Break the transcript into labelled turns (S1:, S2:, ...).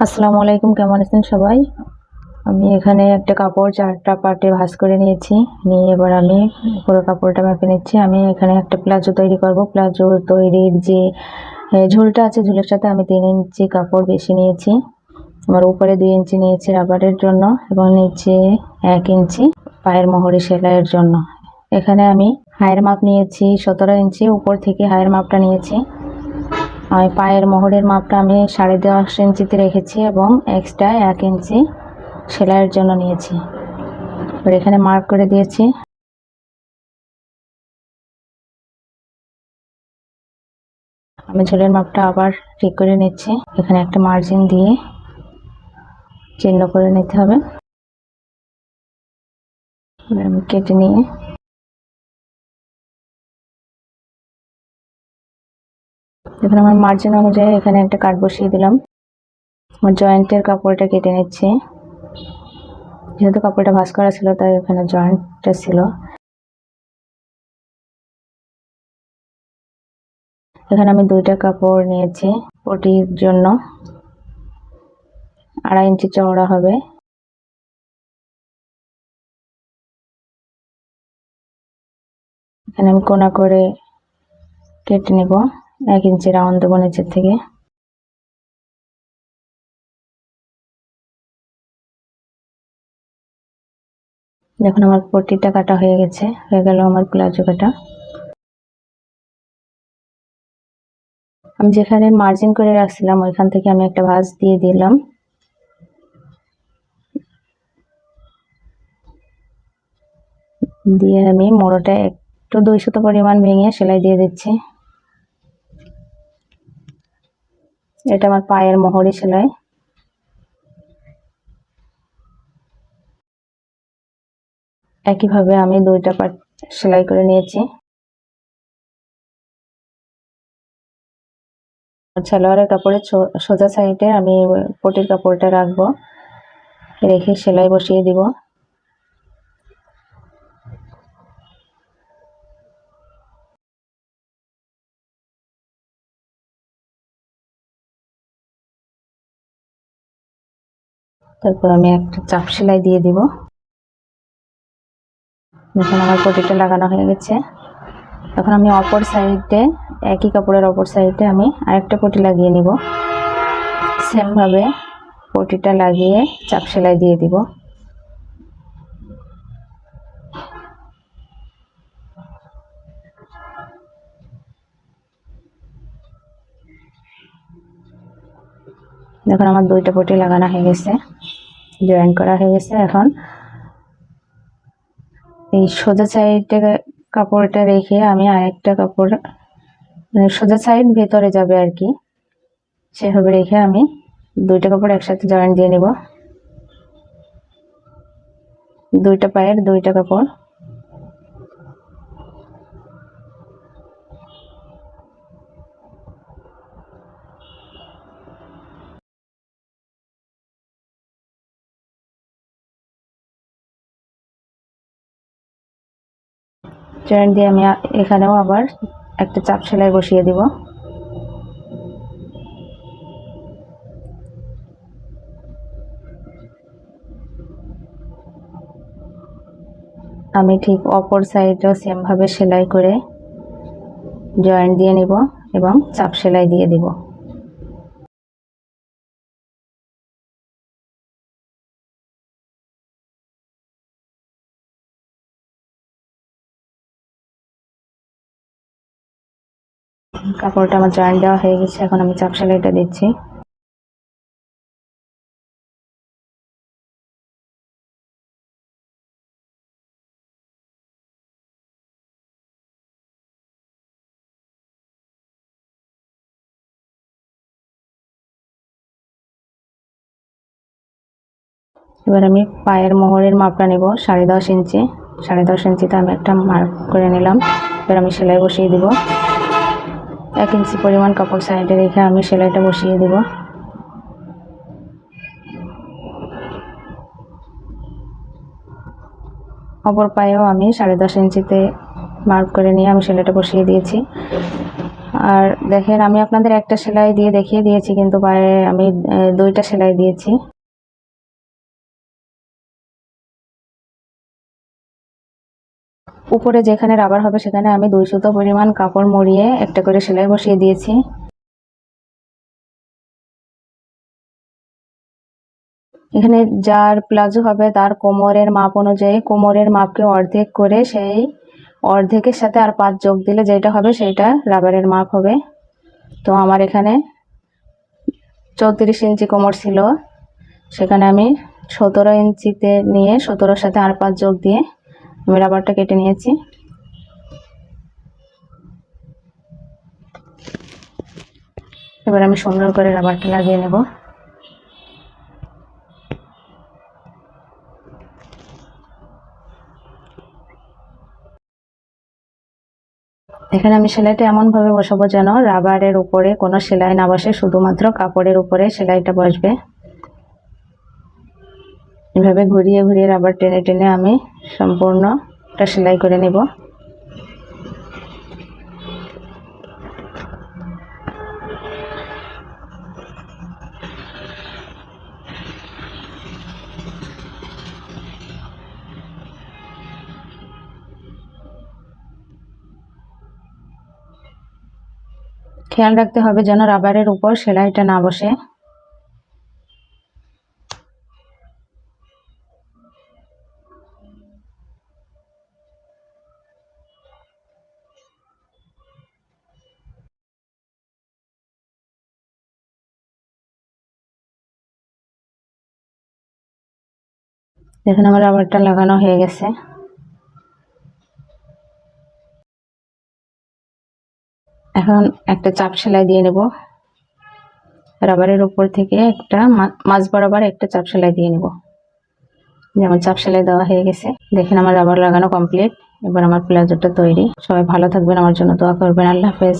S1: আসসালামু আলাইকুম, কেমন আছেন সবাই? আমি এখানে একটা কাপড় 4টা পার্টে ভাঁজ করে নিয়েছি। নিয়ে এবার আমি পুরো কাপড়টা মেপে নিচ্ছি। আমি এখানে একটা প্লাজো তৈরি করব। প্লাজো তৈরির যে ঝুলটা আছে, ঝুলের সাথে আমি 3 ইঞ্চি কাপড় বেশি নিয়েছি। আমার উপরে 2 ইঞ্চি নিয়েছি রাবারের জন্য এবং নিচে 1 ইঞ্চি পায়ের মোহরে সেলাইয়ের জন্য। এখানে আমি হায়ের মাপ নিয়েছি 17 ইঞ্চি, উপর থেকে হায়ের মাপটা নিয়েছি। আমি পায়ের মোহরের মাপটা আমি 10.5 ইঞ্চিতে রেখেছি এবং এক্সট্রা 1 ইঞ্চি সেলাইয়ের জন্য নিয়েছি। এবার এখানে মার্ক করে দিয়েছি। আমি ঝুলের মাপটা আবার ঠিক করে নিচ্ছি। এখানে একটা মার্জিন দিয়ে চিহ্ন করে নিতে হবে। আমি কেটে নিয়ে এখানে আমার মার্জিন অনুযায়ী এখানে একটা কাট বসিয়ে দিলাম। আমার জয়েন্টের কাপড়টা কেটে নিচ্ছি। যেহেতু কাপড়টা ভাঁজ করা ছিল তাই এখানে জয়েন্টটা ছিল। এখানে আমি 2টা কাপড় নিয়েছি পটির জন্য। 2.5 ইঞ্চি চওড়া হবে। এখানে আমি কোনা করে কেটে নেব। 1 ইঞ্চি রাউন্ড দেবো নিচের থেকে। দেখুন আমার পট্টিটা কাটা হয়ে গেছে। হয়ে গেল আমার প্লাজো কাটা। আমি যেখানে মার্জিন করে রাখছিলাম ওইখান থেকে আমি একটা ভাঁজ দিয়ে দিলাম। দিয়ে আমি মোড়টা একটু 2 সুতো পরিমাণ ভেঙে সেলাই দিয়ে দিচ্ছি। এটা আমার পায়ের মোহরি সেলাই। একইভাবে আমি 2টা পার্ট সেলাই করে নিয়েছি। সালোয়ারের কাপড়ের সোজা সাইডে আমি পটির কাপড়টা রাখবো, রেখে সেলাই বসিয়ে দিব। তারপর আমি একটা চাপ সেলাই দিয়ে দিব। দেখুন আমার পটিটা লাগানো হয়ে গেছে। এখন আমি অপর সাইডে, একই কাপড়ের অপর সাইডে আমি আরেকটা পটি লাগিয়ে নিব। সেম ভাবে পটিটা লাগিয়ে চাপ সেলাই দিয়ে দিব। দেখুন আমার 2টা পটি লাগানো হয়ে গেছে, জয়েন করা হয়ে গেছে। এখন এই সোজা সাইডে কাপড়টা রেখে আমি আরেকটা কাপড়, মানে সোজা সাইড ভেতরে যাবে আর কি, সেভাবে রেখে আমি 2টা কাপড় একসাথে জয়েন দিয়ে নিব। 2টা পায়ের 2টা কাপড়। জয়েন দিয়ে আমি এখানেও আবার একটা চাপ সেলাই বসিয়ে দিব। আমি ঠিক অপর সাইডেও সেম ভাবে সেলাই করে জয়েন দিয়ে নিব এবং চাপ সেলাই দিয়ে দিব। কাপড়টা আমার জয়েন দেওয়া হয়ে গেছে। এখন আমি চাপ সেলাইটা দিচ্ছি। এবার আমি পায়ের মোহরের মাপটা নেব 10.5 ইঞ্চি। 10.5 ইঞ্চিতে আমি একটা মার্ক করে নিলাম। এবার আমি সেলাই বসিয়ে দিব। 1 ইঞ্চি পরিমাণ কাপড় সাইডে রেখে আমি সেলাইটা বসিয়ে দিব। অপর পায়েও আমি 10.5 ইঞ্চিতে মার্ক করে নিয়ে আমি সেলাইটা বসিয়ে দিয়েছি। আর দেখেন আমি আপনাদের একটা সেলাই দিয়ে দেখিয়ে দিয়েছি, কিন্তু পায়ে আমি 2টা সেলাই দিয়েছি। উপরে যেখানে রাবার হবে সেখানে আমি 2 সুতো পরিমাণ কাপড় মুড়িয়ে একটা করে সেলাই বসিয়ে দিয়েছি। এখানে যার প্লাজো হবে তার কোমরের মাপ অনুযায়ী কোমরের মাপকে অর্ধেক করে সেই অর্ধেকের সাথে আর 5 যোগ দিলে যেটা হবে সেটা রাবারের মাপ হবে। তো আমার এখানে 34 ইঞ্চি কোমর ছিল, সেখানে আমি 17 ইঞ্চিতে নিয়ে 17-র সাথে আর 5 যোগ দিয়ে আমি রাবারটা কেটে নিয়েছি। এবার আমি সুন্দর করে রাবারটা লাগিয়ে নেব। এখানে আমি সেলাইটা এমন ভাবে বসাবো যেন রাবারের উপরে কোনো সেলাই না বসে, শুধুমাত্র কাপড়ের উপরে সেলাইটা বসবে। এভাবে ঘুরিয়ে ঘুরিয়ে রাবার টেনে টেনে আমি সম্পূর্ণটা সেলাই করে নেব। খেয়াল রাখতে হবে যেন রাবারের উপর সেলাইটা না বসে। দেখুন আমার রাবারটা লাগানো হয়ে গেছে। এখন একটা চাপ সেলাই দিয়ে নেব। রাবারের উপর থেকে একটা মাঝ বরাবর একটা চাপ সেলাই দিয়ে নেব। যেমন চাপ সেলাই দেওয়া হয়ে গেছে। দেখেন আমার রাবার লাগানো কমপ্লিট। এবার আমার প্লাজোটা তৈরি। সবাই ভালো থাকবেন, আমার জন্য দোয়া করবেন। আল্লাহ হাফেজ।